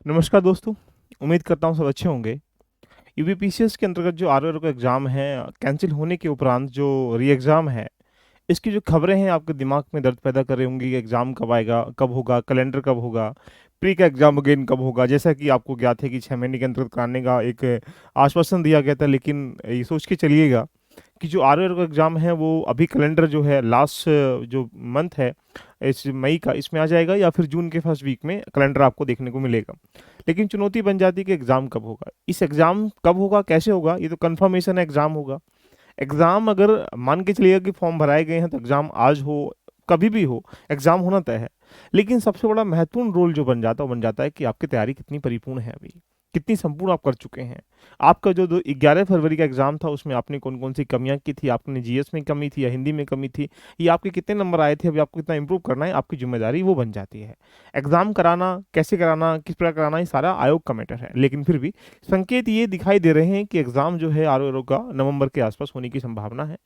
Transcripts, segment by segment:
नमस्कार दोस्तों, उम्मीद करता हूँ सब अच्छे होंगे। यूपीपीसीएस के अंतर्गत जो आरआरओ का एग्ज़ाम है, कैंसिल होने के उपरांत जो री एग्ज़ाम है, इसकी जो खबरें हैं आपके दिमाग में दर्द पैदा कर रही होंगी कि एग्ज़ाम कब आएगा, कब होगा, कैलेंडर कब होगा, प्री का एग्ज़ाम अगेन कब होगा। जैसा कि आपको ज्ञात है कि 6 महीने के अंतर्गत कराने का एक आश्वासन दिया गया था, लेकिन ये सोच के चलिएगा कि जो आरआरओ का एग्ज़ाम है वो अभी कैलेंडर जो है लास्ट जो मंथ है इस मई का, इसमें आ जाएगा या फिर जून के फर्स्ट वीक में कैलेंडर आपको देखने को मिलेगा। लेकिन चुनौती बन जाती है कि एग्ज़ाम कब होगा। इस एग्ज़ाम कब होगा, कैसे होगा, ये तो कन्फर्मेशन है एग्ज़ाम होगा। एग्ज़ाम अगर मान के चलिएगा कि फॉर्म भराए गए हैं तो एग्ज़ाम आज हो, कभी भी हो, एग्ज़ाम होना तय है। लेकिन सबसे बड़ा महत्वपूर्ण रोल जो बन जाता है वो बन जाता है कि आपकी तैयारी कितनी परिपूर्ण है अभी, कितनी संपूर्ण आप कर चुके हैं। आपका जो 11 फरवरी का एग्ज़ाम था उसमें आपने कौन-कौन सी कमियाँ की थी, आपने जीएस में कमी थी या हिंदी में कमी थी, या आपके कितने नंबर आए थे, अभी आपको कितना इम्प्रूव करना है, आपकी ज़िम्मेदारी वो बन जाती है। एग्ज़ाम कराना, कैसे कराना, किस प्रकार कराना, ये सारा आयोग का मैटर है। लेकिन फिर भी संकेत ये दिखाई दे रहे हैं कि एग्ज़ाम जो है आरआरओ का नवंबर के आसपास होने की संभावना है।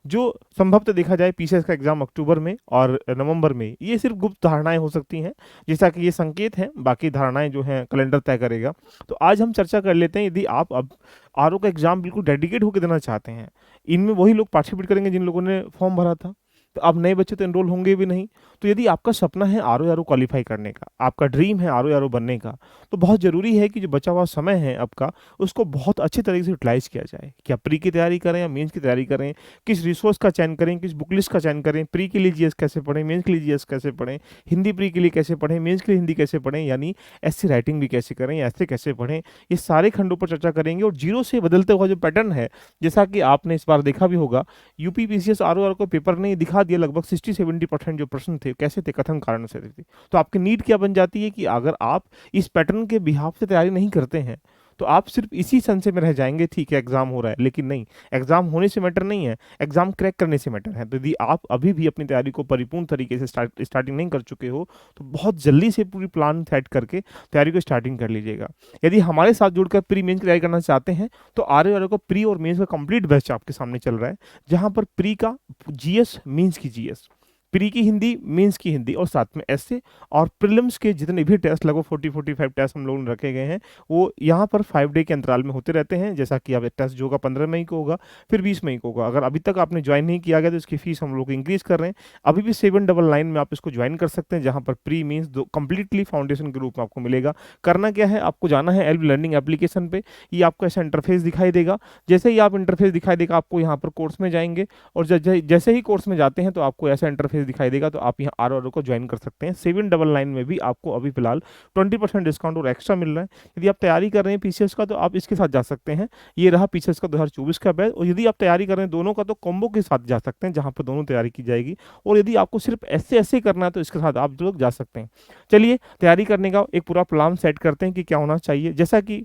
जो संभवतः देखा जाए पीसीएस का एग्ज़ाम अक्टूबर में और नवंबर में, ये सिर्फ गुप्त धारणाएँ हो सकती हैं। जैसा कि ये संकेत हैं, बाकी धारणाएँ जो हैं कैलेंडर तय करेगा। तो आज हम चर्चा कर लेते हैं, यदि आप अब आरओ का एग्ज़ाम बिल्कुल डेडिकेट होके देना चाहते हैं, इनमें वही लोग पार्टिसिपेट करेंगे जिन लोगों ने फॉर्म भरा था। तो अब नए बच्चे तो एनरोल होंगे भी नहीं। तो यदि आपका सपना है आरओ क्वालिफाई करने का, आपका ड्रीम है आरओ बनने का, तो बहुत ज़रूरी है कि जो बचा हुआ समय है आपका, उसको बहुत अच्छे तरीके से यूटिलाइज़ किया जाए। क्या प्री की तैयारी करें या मेंस की तैयारी करें, किस रिसोर्स का चयन करें, किस बुक लिस्ट का चयन करें, प्री के लिए जीएस कैसे पढ़ें, मेंस के लिए जीएस कैसे पढ़ें, हिंदी प्री के लिए कैसे पढ़ें, मेंस के लिए हिंदी कैसे पढ़ें, यानी एसए राइटिंग भी कैसे करें, ऐसे कैसे पढ़ें, ये सारे खंडों पर चर्चा करेंगे। और जीरो से बदलते हुआ जो पैटर्न है, जैसा कि आपने इस बार देखा भी होगा, यूपी पीसीएस आरओ को पेपर ने दिखा दिया, लगभग 60-70% जो प्रश्न थे कैसे थे, कथन कारण से थे। तो आपकी नीड क्या बन जाती है कि अगर आप इस पैटर्न के बिहाफ से तैयारी नहीं करते हैं तो आप सिर्फ इसी संशय में रह जाएंगे, ठीक है एग्जाम हो रहा है, लेकिन नहीं, एग्जाम होने से मैटर नहीं है, एग्जाम क्रैक करने से मैटर है। तो यदि आप अभी भी अपनी तैयारी को परिपूर्ण तरीके से स्टार्टिंग नहीं कर चुके हो, तो बहुत जल्दी से पूरी प्लान सेट करके तैयारी को स्टार्टिंग कर लीजिएगा। यदि हमारे साथ जुड़कर प्री मेंस की तैयारी करना चाहते हैं तो आरए वाले को प्री और मेंस का कंप्लीट बैच आपके सामने चल रहा है, जहां पर प्री का जीएस, मेंस की जीएस, प्री की हिंदी, मेंस की हिंदी और साथ में ऐसे और प्रीलिम्स के जितने भी टेस्ट, लगभग 40-45 टेस्ट हम लोगों ने रखे गए हैं, वो यहाँ पर 5 डे के अंतराल में होते रहते हैं। जैसा कि अब एक टेस्ट जो होगा 15 मई को होगा, फिर 20 मई को होगा। अगर अभी तक आपने ज्वाइन नहीं किया गया तो इसकी फीस हम लोग इंक्रीज कर रहे हैं। अभी भी 799 में आप इसको ज्वाइन कर सकते हैं, जहाँ पर प्री मीन्स दो कंप्लीटली फाउंडेशन के रूप में आपको मिलेगा। करना क्या है, आपको जाना है एल लर्निंग एप्लीकेशन पे, ये आपको ऐसा इंटरफेस दिखाई देगा। जैसे ही आप इंटरफेस दिखाई देगा, आपको यहाँ पर कोर्स में जाएंगे और जैसे ही कोर्स में जाते हैं तो आपको ऐसा इंटरफेस दिखाई देगा, तो आप यहाँ आर को ज्वाइन कर सकते हैं। 799 में भी आपको अभी फिलहाल 20% डिस्काउंट और एक्स्ट्रा मिल रहा है। यदि आप तैयारी कर रहे हैं पीसीएस का तो आप इसके साथ जा सकते हैं, ये रहा पीसीएस का 2024 का बैच। और यदि आप तैयारी कर रहे हैं दोनों का तो कॉम्बो के साथ जा सकते हैं, जहाँ पर दोनों तैयारी की जाएगी। और यदि आपको सिर्फ ऐसे ऐसे करना है तो इसके साथ आप लोग जा सकते हैं। चलिए तैयारी करने का एक पूरा प्लान सेट करते हैं कि क्या होना चाहिए। जैसा कि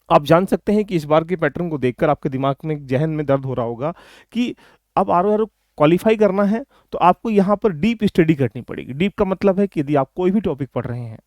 आप जान सकते हैं कि इस बार के पैटर्न को देखकर आपके दिमाग में, जहन में दर्द हो रहा होगा कि अब आर क्वालिफाई करना है तो आपको यहाँ पर डीप स्टडी करनी पड़ेगी। डीप का मतलब है कि यदि आप कोई भी टॉपिक पढ़ रहे हैं,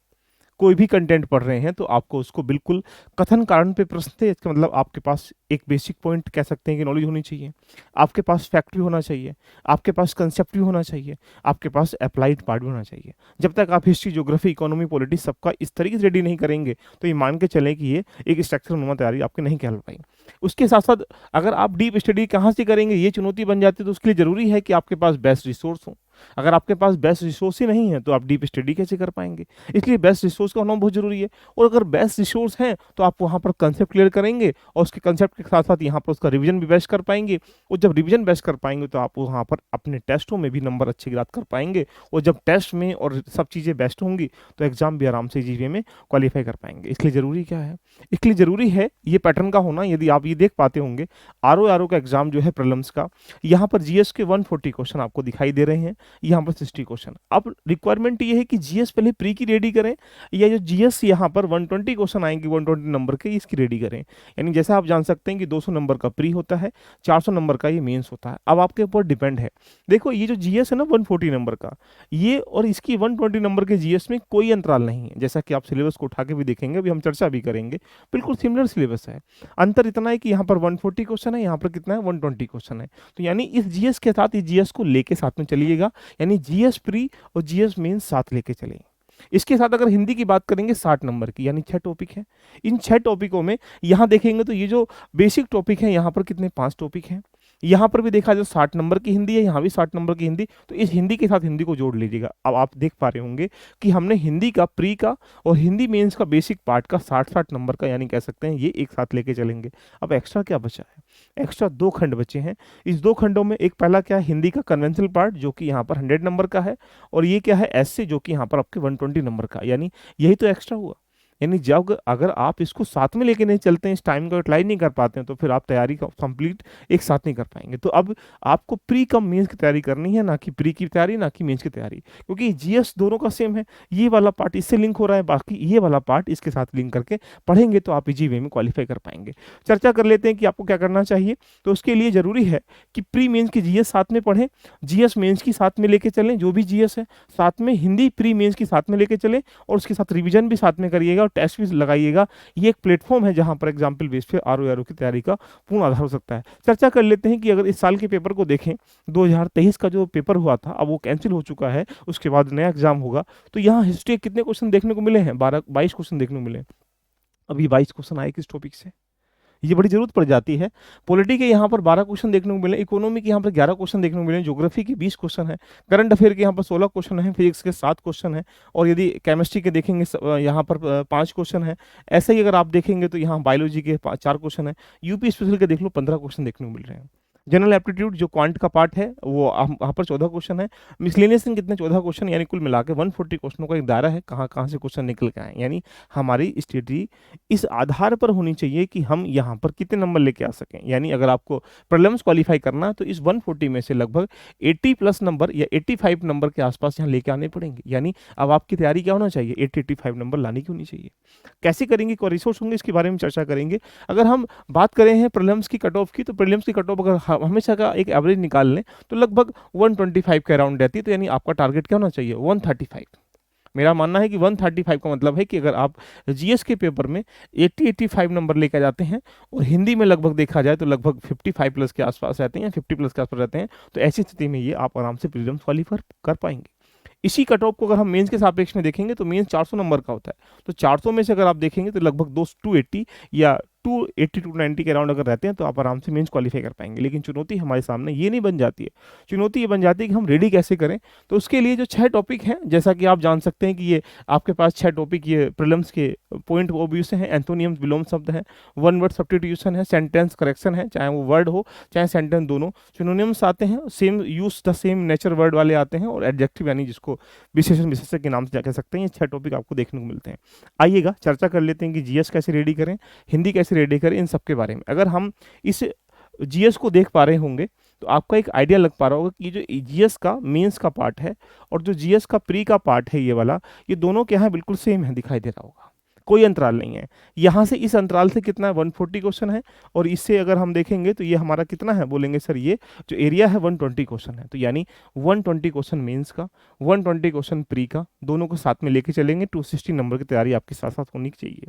कोई भी कंटेंट पढ़ रहे हैं, तो आपको उसको बिल्कुल कथन कारण पे प्रश्न थे, इसका मतलब आपके पास एक बेसिक पॉइंट कह सकते हैं कि नॉलेज होनी चाहिए, आपके पास फैक्ट भी होना चाहिए, आपके पास कंसेप्ट भी होना चाहिए, आपके पास अप्लाइड पार्ट भी होना चाहिए। जब तक आप हिस्ट्री, ज्योग्राफी, इकोनॉमी, पॉलिटिक्स सबका इस तरीके से रेडी नहीं करेंगे तो ये मान के चलें कि ये एक स्ट्रक्चर नुमा तैयारी आपकी नहीं कहल पाई। उसके साथ साथ अगर आप डीप स्टडी कहाँ से करेंगे, ये चुनौती बन जाती है, तो उसके लिए जरूरी है कि आपके पास बेस्ट रिसोर्स हो। अगर आपके पास बेस्ट रिसोर्स ही नहीं है तो आप डीप स्टडी कैसे कर पाएंगे। इसलिए बेस्ट रिसोर्स का होना बहुत जरूरी है। और अगर बेस्ट रिसोर्स हैं तो आप वहां पर कंसेप्ट क्लियर करेंगे और उसके कंसेप्ट के साथ साथ यहाँ पर उसका रिवीजन भी बेस्ट कर पाएंगे। और जब रिवीजन बेस्ट कर पाएंगे तो आप वहाँ पर अपने टेस्टों में भी नंबर अच्छे ग्रात कर पाएंगे। और जब टेस्ट में और सब चीज़ें बेस्ट होंगी तो एग्जाम भी आराम से जीवे में क्वालिफाई कर पाएंगे। इसलिए जरूरी क्या है, इसलिए जरूरी है ये पैटर्न का होना। यदि आप ये देख पाते होंगे आरओ का एग्जाम जो है प्रीलिम्स का, यहाँ पर जीएस के 140 क्वेश्चन आपको दिखाई दे रहे हैं, यहाँ पर 60 क्वेश्चन। अब रिक्वायरमेंट ये है कि जीएस पहले प्री की रेडी करें, या जो जीएस यहाँ पर 120 क्वेश्चन आएंगे 120 नंबर के, इसकी रेडी करें। यानी जैसा आप जान सकते हैं कि 200 नंबर का प्री होता है, 400 नंबर का ये मेंस होता है। अब आपके ऊपर डिपेंड है। देखो ये जो जीएस है ना 140 नंबर का, ये और इसकी 120 नंबर के जीएस में कोई अंतराल नहीं है। जैसा कि आप सिलेबस को उठा के भी देखेंगे, अभी हम चर्चा भी करेंगे, बिल्कुल सिमिलर सिलेबस है। अंतर इतना है कि यहाँ पर 140 क्वेश्चन है, यहाँ पर कितना है 120 क्वेश्चन है। तो यानी इस जीएस के साथ इस जीएस को लेके साथ में चलिएगा, यानी जीएस प्री और जीएस मेंस साथ लेके चलें। इसके साथ अगर हिंदी की बात करेंगे 60 नंबर की, यानी 6 टॉपिक है। इन 6 टॉपिकों में यहाँ देखेंगे तो ये जो बेसिक टॉपिक है यहाँ पर कितने 5 टॉपिक हैं। यहाँ पर भी देखा जाए 60 नंबर की हिंदी है, यहाँ भी 60 नंबर की हिंदी, तो इस हिंदी के साथ हिंदी को जोड़ लीजिएगा। अब आप देख पा रहे होंगे कि हमने हिंदी का प्री का और हिंदी मेंस का बेसिक पार्ट का 60-60 नंबर का, यानी कह सकते हैं ये एक साथ लेके चलेंगे। अब एक्स्ट्रा क्या बचा है, एक्स्ट्रा 2 खंड बचे हैं। इस 2 खंडों में एक पहला क्या है, हिंदी का कन्वेंशनल पार्ट जो कि यहाँ पर 100 नंबर का है, और ये क्या है एस से, जो कि यहाँ पर आपके 120 नंबर का, यानी यही तो एक्स्ट्रा हुआ। यानी जब अगर आप इसको साथ में लेके नहीं चलते हैं, इस टाइम को यूटिलाइज नहीं कर पाते हैं, तो फिर आप तैयारी का कंप्लीट एक साथ नहीं कर पाएंगे। तो अब आपको प्री कम मेंस की तैयारी करनी है, ना कि प्री की तैयारी, ना कि मेंस की तैयारी, क्योंकि जीएस दोनों का सेम है। ये वाला पार्ट इससे लिंक हो रहा है, बाकी ये वाला पार्ट इसके साथ लिंक करके पढ़ेंगे तो आप इजी वे में क्वालिफाई कर पाएंगे। चर्चा कर लेते हैं कि आपको क्या करना चाहिए। तो उसके लिए जरूरी है कि प्री मेंस की जीएस साथ में पढ़ें, जीएस मेंस की साथ में लेके चलें, जो भी जीएस है साथ में, हिंदी प्री मेंस की साथ में लेके चलें, और उसके साथ रिवीजन भी साथ में करिएगा और टेस्ट भी लगाइएगा। ये एक प्लेटफॉर्म है जहां पर एग्जाम्पल बेस पे आरओ की तैयारी का पूर्ण आधार हो सकता है। चर्चा कर लेते हैं कि अगर इस साल के पेपर को देखें, 2023 का जो पेपर हुआ था अब वो कैंसिल हो चुका है, उसके बाद नया एग्जाम होगा। तो यहाँ हिस्ट्री के कितने क्वेश्चन देखने को मिले हैं, 22 क्वेश्चन देखने को मिले। अभी 22 क्वेश्चन आए किस टॉपिक से, ये बड़ी जरूरत पड़ जाती है। पॉलिटी के यहाँ पर 12 क्वेश्चन देखने को मिले, इकोनॉमी के यहाँ पर 11 क्वेश्चन देखने को मिले, ज्योग्राफी के 20 क्वेश्चन है, करंट अफेयर के यहाँ पर 16 क्वेश्चन है, फिजिक्स के 7 क्वेश्चन है, और यदि केमिस्ट्री के देखेंगे यहाँ पर 5 क्वेश्चन है। ऐसे ही अगर आप देखेंगे तो यहाँ बायोलॉजी के 4 क्वेश्चन है, यूपी स्पेशल के देख लो 15 क्वेश्चन देखने को मिल रहे हैं। जनरल एप्टीट्यूड जो क्वांट का पार्ट है वो वहाँ पर 14 क्वेश्चन है। मिसलेनियस में कितने 14 क्वेश्चन, यानी कुल मिला के 140 क्वेश्चनों का एक दायरा है, कहाँ कहाँ से क्वेश्चन निकल के आए। यानी हमारी स्ट्रेटजी इस आधार पर होनी चाहिए कि हम यहाँ पर कितने नंबर लेके आ सकें। यानी अगर आपको प्रीलिम्स क्वालिफाई करना है तो इस 140 में से लगभग 80 प्लस नंबर या 85 नंबर के आसपास यहाँ लेके आने पड़ेंगे। यानी अब आपकी तैयारी क्या होना चाहिए, 80-85 नंबर लाने की होनी चाहिए। कैसे करेंगे, क्या रिसोर्स होंगे, इसके बारे में चर्चा करेंगे। अगर हम बात करें हैं प्रीलिम्स की कट ऑफ की, तो प्रीलिम्स की कट ऑफ अगर हमेशा का एक एवरेज निकाल लें तो लगभग 125 के अराउंड रहती है। तो यानी आपका टारगेट क्या होना चाहिए, 135। मेरा मानना है कि 135 का मतलब है कि अगर आप जीएस के पेपर में 80-85 नंबर लेकर जाते हैं, और हिंदी में लगभग देखा जाए तो लगभग 55 प्लस के आसपास रहते हैं, 50 प्लस के आसपास रहते हैं, तो ऐसी स्थिति में ये आप आराम से प्रीलिम्स क्वालिफाई कर पाएंगे। इसी कट ऑफ को अगर हम मेंस के सापेक्ष में देखेंगे तो मेंस 400 नंबर का होता है, तो 400 में से अगर आप देखेंगे तो लगभग 280 या 280-290 के अराउंड अगर रहते हैं तो आप आराम से मेंस क्वालिफाई कर पाएंगे। लेकिन चुनौती हमारे सामने ये नहीं बन जाती है, चुनौती ये बन जाती है कि हम रेडी कैसे करें। तो उसके लिए जो 6 टॉपिक हैं, जैसा कि आप जान सकते हैं कि ये आपके पास 6 टॉपिक ये प्रीलिम्स के पॉइंट ऑफ व्यू से हैं। एंथोनियम्स विलोम शब्द हैं, वन वर्ड सब्स्टिट्यूशन है, सेंटेंस करेक्शन है, चाहे वो वर्ड हो चाहे सेंटेंस, दोनों सिनोनिम्स आते हैं, same use the same nature word वाले आते हैं, और एडजेक्टिव यानी जिसको विशेषण विशेषण के नाम से कह सकते हैं। ये 6 टॉपिक आपको देखने को मिलते हैं। आइएगा चर्चा कर लेते हैं कि जीएस कैसे रेडी करें, हिंदी कैसे रेडी करें, इन सब के बारे में। अगर हम इस जीएस को देख पा रहे होंगे तो आपका एक आइडिया लग पा रहा होगा कि जो जीएस का मेंस का पार्ट है और जो जीएस का प्री का पार्ट है ये वाला, ये दोनों क्या है, बिल्कुल सेम है, दिखाई दे रहा होगा, कोई अंतराल नहीं है। यहाँ से इस अंतराल से कितना है, 140 क्वेश्चन है, और इससे अगर हम देखेंगे तो ये हमारा कितना है, बोलेंगे सर ये जो एरिया है 120 क्वेश्चन है। तो यानी 120 क्वेश्चन मेंस का, 120 क्वेश्चन प्री का, दोनों को साथ में लेके चलेंगे। 260 नंबर की तैयारी आपके साथ साथ होनी चाहिए।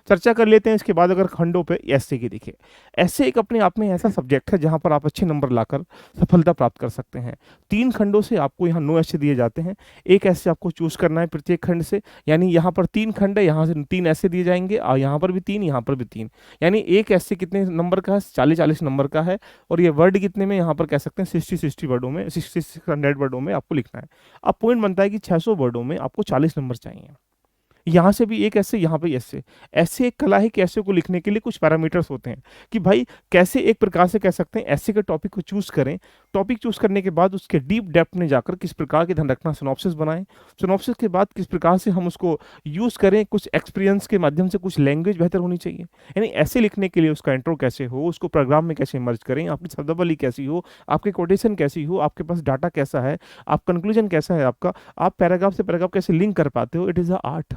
चर्चा कर लेते हैं इसके बाद अगर खंडों पे एसए की देखिए। एसए एक अपने आप में ऐसा सब्जेक्ट है जहाँ पर आप अच्छे नंबर लाकर सफलता प्राप्त कर सकते हैं। 3 खंडों से आपको यहाँ 9 एसए दिए जाते हैं, एक एसए आपको चूज करना है प्रत्येक खंड से। यानी यहाँ पर 3 खंड है, यहाँ से 3 ऐसे दिए जाएंगे, और यहाँ पर भी 3, यहाँ पर भी 3, यानी एक ऐसे कितने नंबर का है, 40-40 नंबर का है। और ये वर्ड कितने में, यहाँ पर कह सकते हैं 60 वर्डों में, 600 वर्डों में आपको लिखना है। अब पॉइंट बनता है कि 600 वर्डों में आपको 40 नंबर चाहिए। यहाँ से भी एक ऐसे, यहाँ पे ऐसे, ऐसे एक कला है कि ऐसे को लिखने के लिए कुछ पैरामीटर्स होते हैं कि भाई कैसे एक प्रकार से कह सकते हैं ऐसे के टॉपिक को चूज करें। टॉपिक चूज करने के बाद उसके डीप डेप्थ में जाकर किस प्रकार के ध्यान रखना, सिनॉप्सिस बनाएं, सिनॉप्सिस के बाद किस प्रकार से हम उसको यूज करें, कुछ एक्सपीरियंस के माध्यम से, कुछ लैंग्वेज बेहतर होनी चाहिए। यानी ऐसे लिखने के लिए उसका इंट्रो कैसे हो, उसको प्रोग्राम में कैसे मर्ज करें, आपकी शब्दावली कैसी हो, आपकी कोटेशन कैसी हो, आपके पास डाटा कैसा है, आप कंक्लूजन कैसा है आपका, आप पैराग्राफ से पैराग्राफ कैसे लिंक कर पाते हो। It is a art,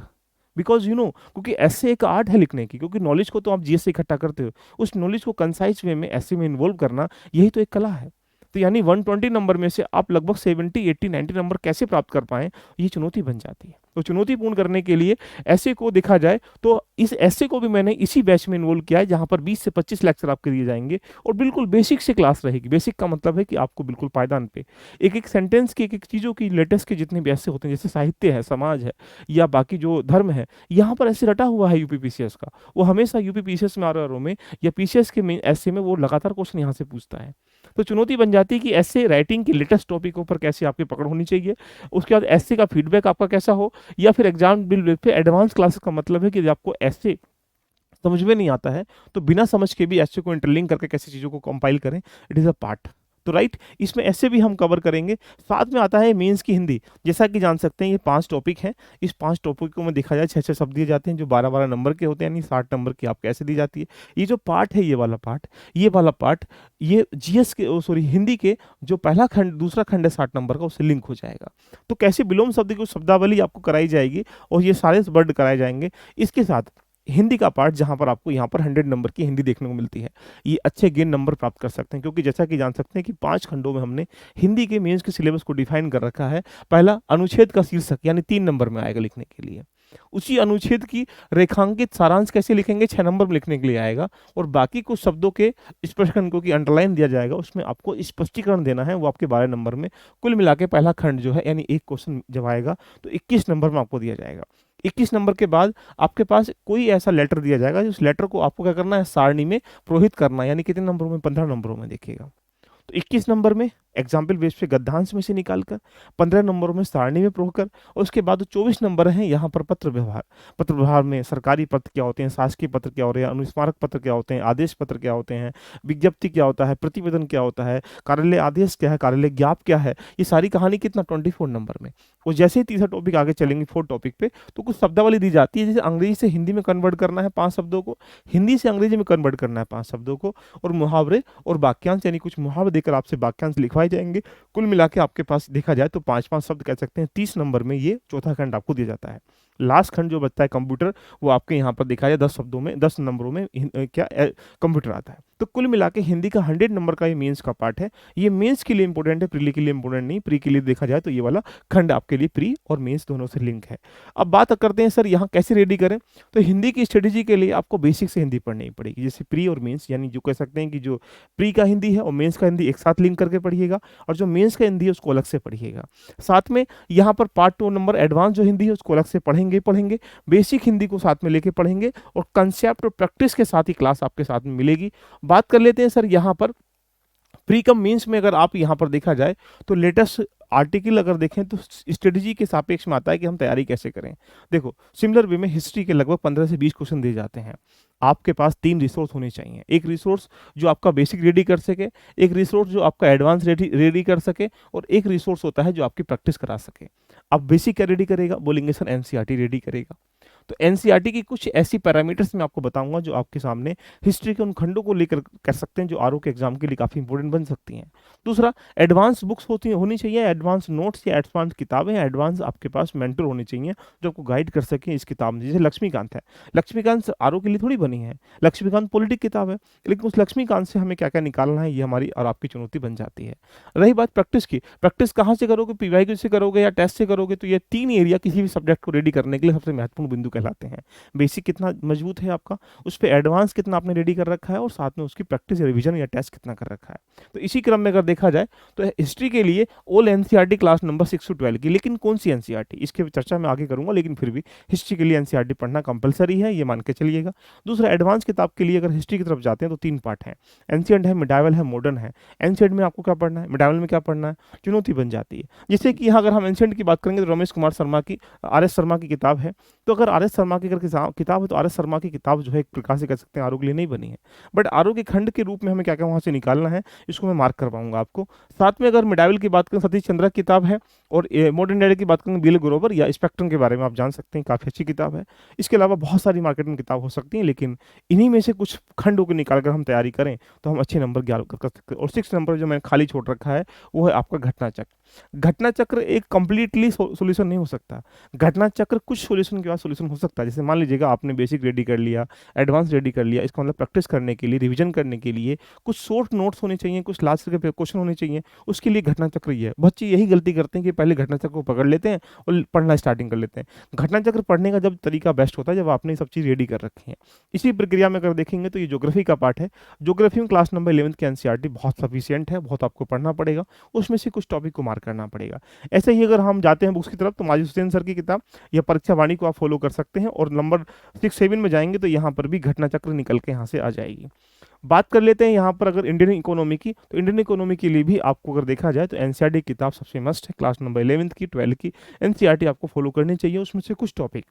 because you know, क्योंकि ऐसे एक आर्ट है लिखने की, क्योंकि नॉलेज को तो आप जीएस से इकट्ठा करते हो, उस नॉलेज को कंसाइज वे में ऐसे में इन्वॉल्व करना, यही तो एक कला है। तो यानी 120 नंबर में से आप लगभग 70, 80, 90 नंबर कैसे प्राप्त कर पाएं, ये चुनौती बन जाती है। तो चुनौतीपूर्ण करने के लिए ऐसे को देखा जाए तो इस ऐसे को भी मैंने इसी बैच में इन्वॉल्व किया है, जहाँ पर 20 से 25 लेक्चर आपके दिए जाएंगे और बिल्कुल बेसिक से क्लास रहेगी। बेसिक का मतलब है कि आपको बिल्कुल पायदान पे एक एक सेंटेंस की, एक एक चीज़ों की, लेटेस्ट के जितने भी ऐसे होते हैं, जैसे साहित्य है, समाज है या बाकी जो धर्म है, यहाँ पर ऐसे रटा हुआ है यूपीपीसीएस का। वो हमेशा यूपीपीसीएस में आर में या पीसीएस के में ऐसे में वो लगातार क्वेश्चन यहाँ से पूछता है। तो चुनौती बन जाती है कि ऐसे राइटिंग के लेटेस्ट टॉपिकों पर कैसे आपकी पकड़ होनी चाहिए, उसके बाद ऐसे का फीडबैक आपका कैसा हो, या फिर exam bill pay advance classes का मतलब है कि आपको ऐसे समझ में नहीं आता है तो बिना समझ के भी ऐसे को इंटरलिंक करके कैसे चीज़ों को कंपाइल करें, इट इज़ अ पार्ट। तो राइट, इसमें ऐसे भी हम कवर करेंगे। साथ में आता है मेंस की हिंदी। जैसा कि जान सकते हैं ये 5 टॉपिक हैं। इस 5 टॉपिक में देखा जाए 6-6 शब्द दिए जाते हैं जो 12-12 नंबर के होते हैं, यानी 60 नंबर की आपको ऐसे दी जाती है। ये जो पार्ट है, ये वाला पार्ट ये जीएस के सॉरी हिंदी के जो पहला खंड दूसरा खंड है 60 नंबर का, उससे लिंक हो जाएगा। तो कैसे विलोम शब्द की शब्दावली आपको कराई जाएगी और ये सारे वर्ड कराए जाएंगे। इसके साथ हिंदी का पार्ट जहां पर आपको यहाँ पर 100 नंबर की हिंदी देखने को मिलती है, ये अच्छे गेन नंबर प्राप्त कर सकते हैं, क्योंकि जैसा कि जान सकते हैं कि 5 खंडों में हमने हिंदी के मेंस के सिलेबस को डिफाइन कर रखा है। पहला अनुच्छेद का शीर्षक यानी 3 नंबर में आएगा लिखने के लिए। उसी अनुच्छेद की रेखांकित सारांश कैसे लिखेंगे, 6 नंबर में लिखने के लिए आएगा। और बाकी कुछ शब्दों के स्पष्टीकरण की अंडरलाइन दिया जाएगा, उसमें आपको स्पष्टीकरण देना है, वो आपके 12 नंबर में। कुल मिला के पहला खंड जो है यानी एक क्वेश्चन जब आएगा तो 21 नंबर में आपको दिया जाएगा। 21 नंबर के बाद आपके पास कोई ऐसा लेटर दिया जाएगा, उस लेटर को आपको क्या करना है, सारणी में प्रोहित करना है, यानी कितने नंबरों में, 15 नंबरों में देखिएगा। तो 21 नंबर में एग्जाम्पल बेस पे गद्यांश में से निकालकर 15 नंबरों में सारणी में प्रोहकर, और उसके बाद 24 नंबर हैं यहाँ पर पत्र व्यवहार। पत्र व्यवहार में सरकारी पत्र क्या होते हैं, शासकीय पत्र क्या होते हैं, अनुस्मारक पत्र क्या होते हैं, आदेश पत्र क्या होते हैं, विज्ञप्ति क्या होता है, प्रतिवेदन क्या होता है, कार्यालय आदेश क्या है, कार्यालय ज्ञाप क्या है, ये सारी कहानी कितना 24 नंबर में। और जैसे ही तीसरा टॉपिक आगे चलेंगे 4 टॉपिक पे, तो कुछ शब्दावली दी जाती है, जैसे अंग्रेजी से हिंदी में कन्वर्ट करना है 5 शब्दों को, हिंदी से अंग्रेजी में कन्वर्ट करना है 5 शब्दों को, और मुहावरे और वाक्यांश यानी कुछ मुहावरे देकर आपसे वाक्यांश लिखवाए जाएंगे। कुल मिला के आपके पास देखा जाए तो 5-5 शब्द कह सकते हैं। 30 नंबर में ये चौथा खंड आपको दिया जाता है। लास्ट खंड जो बचता है कंप्यूटर, वो आपके यहाँ पर देखा जाए 10 शब्दों में 10 नंबरों में कंप्यूटर आता है। तो कुल मिला के हिंदी का 100 नंबर का ये मेंस का पार्ट है। ये मेंस के लिए इंपॉर्टेंट है, प्रीली के लिए इंपॉर्टेंट नहीं। प्री के लिए देखा जाए तो ये वाला खंड आपके लिए प्री और मेंस दोनों से लिंक है। अब बात करते हैं सर यहाँ कैसे रेडी करें। तो हिंदी की स्ट्रेटेजी के लिए आपको बेसिक से हिंदी पढ़नी पड़ेगी, जैसे प्री और मेंस, यानी जो कह सकते हैं कि जो प्री का हिंदी है और मेंस का हिंदी एक साथ लिंक करके पढ़िएगा, और जो मेंस का हिंदी है उसको अलग से पढ़िएगा। साथ में यहाँ पर पार्ट 2 नंबर एडवांस जो हिंदी है उसको अलग से पढ़ेंगे, बेसिक हिंदी को साथ में लेके पढ़ेंगे, और कंसेप्ट और प्रैक्टिस के साथ ही क्लास आपके साथ में मिलेगी। बात कर लेते हैं सर यहाँ पर प्री कम मीन्स में। अगर आप यहाँ पर देखा जाए तो लेटेस्ट आर्टिकल अगर देखें तो स्ट्रेटजी के सापेक्ष में आता है कि हम तैयारी कैसे करें। देखो, सिमिलर वे में हिस्ट्री के लगभग 15 से 20 क्वेश्चन दिए जाते हैं। आपके पास 3 रिसोर्स होने चाहिए। एक रिसोर्स जो आपका बेसिक रेडी कर सके, एक रिसोर्स जो आपका एडवांस रेडी कर सके, और एक रिसोर्स होता है जो आपकी प्रैक्टिस करा सके। अब बेसिक क्या रेडी करेगा, बोलेंगे सर एनसीईआरटी रेडी करेगा। तो एनसीईआरटी की कुछ ऐसी पैरामीटर्स मैं आपको बताऊंगा जो आपके सामने हिस्ट्री के उन खंडों को लेकर कर सकते हैं जो आरओ के एग्जाम के लिए काफी इंपॉर्टेंट बन सकती हैं। दूसरा, एडवांस बुक्स होनी चाहिए, एडवांस नोट्स या एडवांस किताबें, एडवांस आपके पास मेंटर होने चाहिए जो आपको गाइड कर सके इस किताब में। जैसे लक्ष्मीकांत है, लक्ष्मीकांत आरओ के लिए थोड़ी बनी है, लक्ष्मीकांत पॉलिटिक किताब है, लेकिन उस लक्ष्मीकांत से हमें क्या क्या निकालना है, ये हमारी और आपकी चुनौती बन जाती है। रही बात प्रैक्टिस की, प्रैक्टिस कहाँ से करोगे, पीवाईक्यू से करोगे या टेस्ट से करोगे, तो ये 3 एरिया किसी भी सब्जेक्ट को रेडी करने के लिए सबसे महत्वपूर्ण बिंदु कहलाते हैं। बेसिक कितना मजबूत है आपका, उस पर एडवांस कितना आपने रेडी कर रखा है, और साथ में उसकी प्रैक्टिस रिवीजन या टेस्ट कितना कर रखा है। तो इसी क्रम में अगर देखा जाए तो हिस्ट्री के लिए ऑल एनसीईआरटी क्लास नंबर 6 से 12 की, लेकिन कौन सी एनसीईआरटी इसके चर्चा मैं आगे करूंगा, लेकिन फिर भी हिस्ट्री के लिए एनसीईआरटी पढ़ना कंपलसरी है, ये मान के चलिएगा। दूसरा, एडवांस किताब के लिए अगर हिस्ट्री की तरफ जाते हैं तो 3 पार्ट हैं, एंशिएंट है, मिडाइवल है, मॉडर्न है। एंशिएंट में आपको क्या पढ़ना है, मिडाइवल में क्या पढ़ना है, चुनौती बन जाती है। जैसे कि यहाँ अगर हम एंशिएंट की बात करेंगे तो रमेश कुमार शर्मा की आर.एस. शर्मा की किताब है। तो अगर आर.एस. शर्मा की अगर किताब है तो आर.एस. शर्मा की किताब जो है एक प्रकार से कह सकते हैं आरओ के लिए नहीं बनी है, बट आरओ के खंड के रूप में हमें क्या क्या वहाँ से निकालना है इसको मैं मार्क करवाऊंगा आपको। साथ में अगर मिडाइवल की बात करें, सतीश चंद्रा की किताब है, और मॉडर्न डे की बात करें बिल ग्रोवर या स्पेक्ट्रम के बारे में आप जान सकते हैं, काफ़ी अच्छी किताब है। इसके अलावा बहुत सारी मार्केट में किताब हो सकती है, लेकिन इन्हीं में से कुछ खंडों को निकाल कर हम तैयारी करें तो हम अच्छे नंबर ज्ञान कर सकते हैं। और 6 नंबर जो मैंने खाली छोड़ रखा है वो है आपका घटना चक्र। घटना चक्र एक कंप्लीटली सॉल्यूशन नहीं हो सकता। घटना चक्र कुछ सॉल्यूशन के बाद सॉल्यूशन हो सकता है। जैसे मान लीजिएगा आपने बेसिक रेडी कर लिया, एडवांस रेडी कर लिया, इसका मतलब प्रैक्टिस करने के लिए, रिवीजन करने के लिए कुछ शॉर्ट नोट्स होने चाहिए, कुछ लास्ट के क्वेश्चन होने चाहिए, उसके लिए घटना चक्र ही है। बच्चे यही गलती करते हैं कि पहले घटना चक्र को पकड़ लेते हैं और पढ़ना स्टार्टिंग कर लेते हैं। घटना चक्र पढ़ने का जब तरीका बेस्ट होता है जब आपने सब चीज़ रेडी कर रखी है। इसी प्रक्रिया में अगर देखेंगे तो ये ज्योग्राफी का पार्ट है। ज्योग्राफी में क्लास नंबर 11th की एनसीईआरटी बहुत सफिशिएंट है, बहुत आपको पढ़ना पड़ेगा, उसमें से कुछ टॉपिक को मार्क करना पड़ेगा। ऐसे ही अगर हम जाते हैं बुक्स की तरफ तो माजिद हुसैन सर की किताब या परीक्षा वाणी को आप फॉलो कर सकते हैं, और नंबर 6-7 में जाएंगे तो यहाँ पर भी घटना चक्र निकल के यहाँ से आ जाएगी। बात कर लेते हैं यहाँ पर अगर इंडियन इकोनॉमी की, तो इंडियन इकोनॉमी के लिए भी आपको अगर देखा जाए तो एनसीईआरटी की किताब सबसे मस्ट है। क्लास नंबर 11th की 12th की एनसीईआरटी आपको फॉलो करनी चाहिए, उसमें से कुछ टॉपिक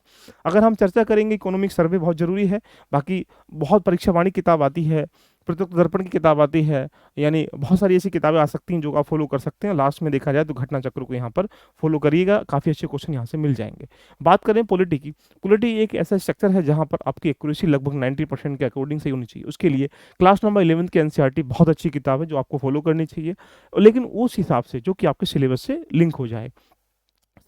अगर हम चर्चा करेंगे। इकोनॉमिक सर्वे बहुत जरूरी है, बाकी बहुत परीक्षा वाणी किताब आती है, प्रत्यक्ष दर्पण की किताब आती है, यानी बहुत सारी ऐसी किताबें आ सकती हैं जो आप फॉलो कर सकते हैं। लास्ट में देखा जाए तो घटना चक्र को यहाँ पर फॉलो करिएगा, काफ़ी अच्छे क्वेश्चन यहाँ से मिल जाएंगे। बात करें पॉलिटी की, पॉलिटी एक ऐसा स्ट्रक्चर है जहाँ पर आपकी एक्यूरेसी लगभग 90% के अकॉर्डिंग सही होनी चाहिए। उसके लिए क्लास नंबर 11th की एनसीईआरटी बहुत अच्छी किताब है जो आपको फॉलो करनी चाहिए, लेकिन उस हिसाब से जो कि आपके सिलेबस से लिंक हो जाए।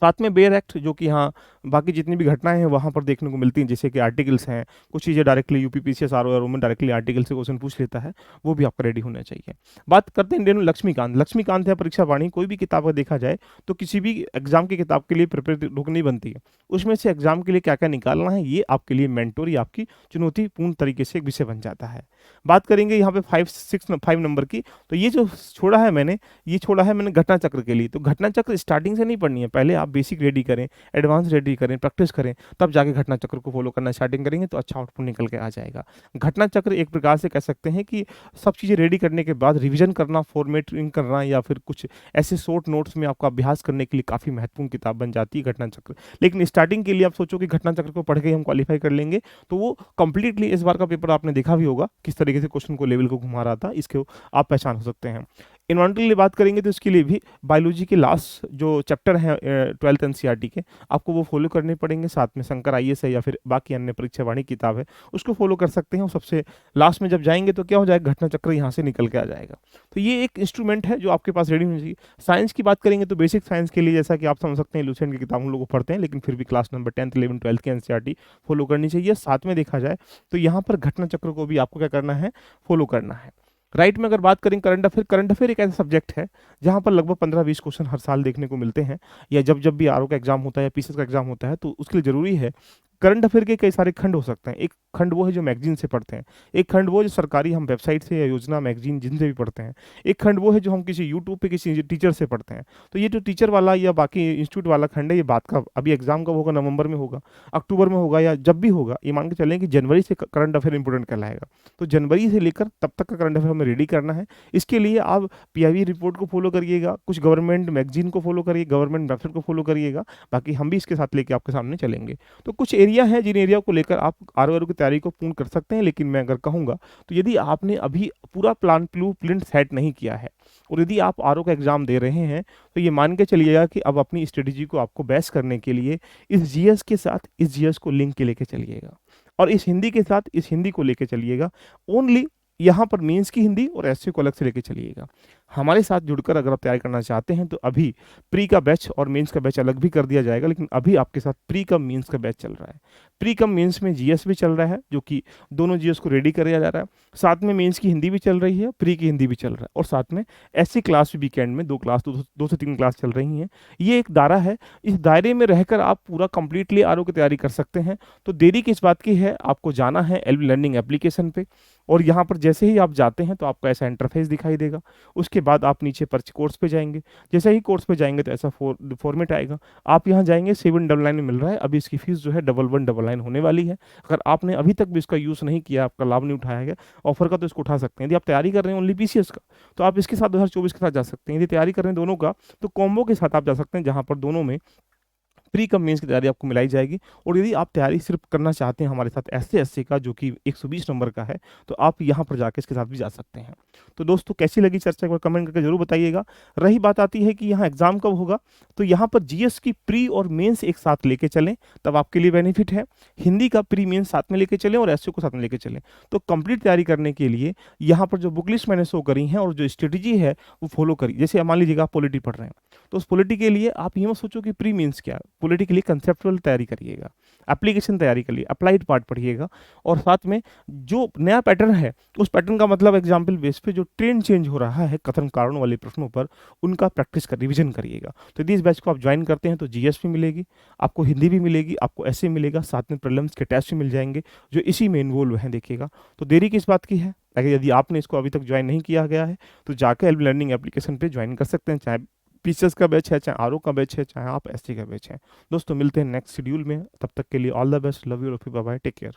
साथ में बेयर एक्ट, जो कि हाँ बाकी जितनी भी घटनाएं हैं वहाँ पर देखने को मिलती हैं, जैसे कि आर्टिकल्स हैं, कुछ चीज़ें डायरेक्टली यूपीपीसीएस आरओ में डायरेक्टली आर्टिकल से क्वेश्चन पूछ लेता है, वो भी आपका रेडी होना चाहिए। बात करते हैं इंडियन में लक्ष्मीकांत। लक्ष्मीकांत है परीक्षा वाणी, कोई भी किताब का देखा जाए तो किसी भी एग्जाम की किताब के लिए प्रिपेयर रुक नहीं बनती है। उसमें से एग्जाम के लिए क्या क्या निकालना है ये आपके लिए मेंटोर या आपकी चुनौतीपूर्ण तरीके से एक विषय बन जाता है। बात करेंगे यहाँ पे 5 नंबर की, तो ये जो छोड़ा है मैंने, ये छोड़ा है मैंने घटना चक्र के लिए। तो घटना चक्र स्टार्टिंग से नहीं पढ़नी है, पहले आप बेसिक रेडी करें, एडवांस रेडी करें, प्रैक्टिस करें, तब जाके घटना चक्र को फॉलो करना स्टार्टिंग करेंगे तो अच्छा आउटपुट निकल के आ जाएगा। घटना चक्र एक प्रकार से कह सकते हैं कि सब चीज़ें रेडी करने के बाद रिवीजन करना, फॉर्मेटिंग करना, या फिर कुछ ऐसे शॉर्ट नोट्स में आपका अभ्यास करने के लिए काफ़ी महत्वपूर्ण किताब बन जाती है घटना चक्र। लेकिन स्टार्टिंग के लिए आप सोचो कि घटना चक्र को पढ़ के हम क्वालिफाई कर लेंगे, तो वो कंप्लीटली, इस बार का पेपर आपने देखा भी होगा किस तरीके से क्वेश्चन को लेवल को घुमा रहा था, इसके आप पहचान हो सकते हैं। इन्वायरमेंटल की बात करेंगे तो इसके लिए भी बायोलॉजी के लास्ट जो चैप्टर हैं 12th एनसीईआरटी के, आपको वो फॉलो करने पड़ेंगे। साथ में शंकर आईएएस है या फिर बाकी अन्य परीक्षा वाणी किताब है, उसको फॉलो कर सकते हैं। और सबसे लास्ट में जब जाएंगे तो क्या हो जाएगा, घटना चक्र यहाँ से निकल के आ जाएगा। तो ये एक इंस्ट्रूमेंट है जो आपके पास रेडी होनी चाहिए। साइंस की बात करेंगे तो बेसिक साइंस के लिए जैसा कि आप समझ सकते हैं लुसेंट की किताब हम लोग को पढ़ते हैं, लेकिन फिर भी class number 10th 11th 12th की एनसीईआरटी फॉलो करनी चाहिए। साथ में देखा जाए तो यहाँ पर घटना चक्र को भी आपको क्या करना है, फॉलो करना है। राइट में अगर बात करें करंट अफेयर एक ऐसा सब्जेक्ट है जहाँ पर लगभग 15-20 क्वेश्चन हर साल देखने को मिलते हैं, या जब जब भी आरओ का एग्जाम होता है या पीसीएस का एग्जाम होता है तो उसके लिए जरूरी है। करंट अफेयर के कई सारे खंड हो सकते हैं। एक खंड वो है जो मैगजीन से पढ़ते हैं, एक खंड वो जो सरकारी हम वेबसाइट से या योजना मैगजीन जिनसे भी पढ़ते हैं, एक खंड वो है जो हम किसी यूट्यूब पे किसी टीचर से पढ़ते हैं। तो ये जो टीचर वाला या बाकी इंस्टीट्यूट वाला खंड है, ये बात का अभी एग्जाम कब होगा, नवंबर में होगा, अक्टूबर में होगा, या जब भी होगा, ये मान के चलें कि जनवरी से करंट अफेयर इंपोर्टेंट कहलाएगा। तो जनवरी से लेकर तब तक का करंट अफेयर हमें रेडी करना है। इसके लिए आप पीआईबी रिपोर्ट को फॉलो करिएगा, कुछ गवर्नमेंट मैगजीन को फॉलो करिए, गवर्नमेंट वेबसाइट को फॉलो करिएगा, बाकी हम भी इसके साथ लेके आपके सामने चलेंगे। तो कुछ एरिया है जिन एरिया को लेकर आप आरओ की तैयारी को पूर्ण कर सकते हैं। लेकिन मैं अगर कहूँगा तो यदि आपने अभी पूरा ब्लूप्रिंट सेट नहीं किया है और यदि आप आरओ का एग्जाम दे रहे हैं तो ये मान के चलिएगा कि अब अपनी स्ट्रेटेजी को आपको बेस्ट करने के लिए इस जीएस के साथ इस जीएस को लिंक के लेके चलिएगा, और इस हिंदी के साथ इस हिंदी को लेके चलिएगा। ओनली यहाँ पर मेंस की हिंदी और एसए को अलग से लेके चलिएगा। हमारे साथ जुड़कर अगर आप तैयारी करना चाहते हैं तो अभी प्री का बैच और मेंस का बैच अलग भी कर दिया जाएगा, लेकिन अभी आपके साथ प्री कम मेंस का बैच चल रहा है। प्री कम मेंस में जीएस भी चल रहा है, जो कि दोनों जीएस को रेडी किया जा रहा है, साथ में मेंस की हिंदी भी चल रही है, प्री की हिंदी भी चल रहा है, और साथ में एसए क्लास भी वीकेंड में 2 से 3 क्लास चल रही हैं। ये एक दायरा है, इस दायरे में रहकर आप पूरा कंप्लीटली आरओ की तैयारी कर सकते हैं। तो देरी किस बात की है, आपको जाना है लर्निंग एप्लीकेशन पे, और यहाँ पर जैसे ही आप जाते हैं तो आपको ऐसा इंटरफेस दिखाई देगा। उसके बाद आप नीचे पर कोर्स पे जाएंगे, जैसे ही कोर्स पे जाएंगे तो ऐसा फॉर्मेट आएगा। आप यहाँ जाएंगे 799 में मिल रहा है, अभी इसकी फीस जो है 1199 होने वाली है। अगर आपने अभी तक भी इसका यूज़ नहीं किया, आपका लाभ नहीं उठाया गया ऑफर का, तो इसको उठा सकते हैं। यदि आप तैयारी कर रहे हैं ओनली पीसीएस का तो आप इसके साथ 2024 के साथ जा सकते हैं। यदि तैयारी कर रहे हैं दोनों का तो कॉम्बो के साथ आप जा सकते हैं, जहाँ पर दोनों में प्री कम मेंस की तैयारी आपको मिलाई जाएगी। और यदि आप तैयारी सिर्फ करना चाहते हैं हमारे साथ एसए का, जो कि 120 नंबर का है, तो आप यहाँ पर जाके इसके साथ भी जा सकते हैं। तो दोस्तों कैसी लगी चर्चा, एक बार कमेंट करके जरूर बताइएगा। रही बात आती है कि यहाँ एग्जाम कब होगा, तो यहाँ पर जीएस की प्री और मेंस एक साथ लेके चलें, तब आपके लिए बेनिफिट है। हिंदी का प्री मेंस साथ में लेके चलें और एसए को साथ में लेके चलें। तो कंप्लीट तैयारी करने के लिए यहाँ पर जो बुक लिस्ट मैंने शो करी है और जो स्ट्रेटेजी है वो फॉलो करिए। जैसे मान लीजिएगा आप पॉलिटी पढ़ रहे हैं तो उस पॉलिटी के लिए आप ये मत सोचो कि प्री मीन्स क्या है, पॉलिटी के लिए कंसेप्चुअल तैयारी करिएगा, एप्लीकेशन तैयारी करिए, अप्लाइड पार्ट पढ़िएगा, और साथ में जो नया पैटर्न है उस पैटर्न का मतलब एग्जाम्पल बेस पे जो ट्रेंड चेंज हो रहा है कथन कारण वाले प्रश्नों पर, उनका प्रैक्टिस कर रिविजन करिएगा। तो यदि इस बैच को आप ज्वाइन करते हैं तो जीएस भी मिलेगी, आपको हिंदी भी मिलेगी, आपको ऐसे मिलेगा, साथ में प्रीलिम्स के टेस्ट भी मिल जाएंगे जो इसी में इन्वॉल्व हैं, देखिएगा। तो देरी किस बात की है? अगर यदि आपने इसको अभी तक ज्वाइन नहीं किया गया है तो जाकर एल्ब लर्निंग एप्लीकेशन पे ज्वाइन कर सकते हैं, चाहे पीसीएस का बैच है, चाहे आरओ का बैच है, चाहे आप एसटी का बैच है। दोस्तों मिलते हैं नेक्स्ट शेड्यूल में, तब तक के लिए all the best, love you, bye bye, take care.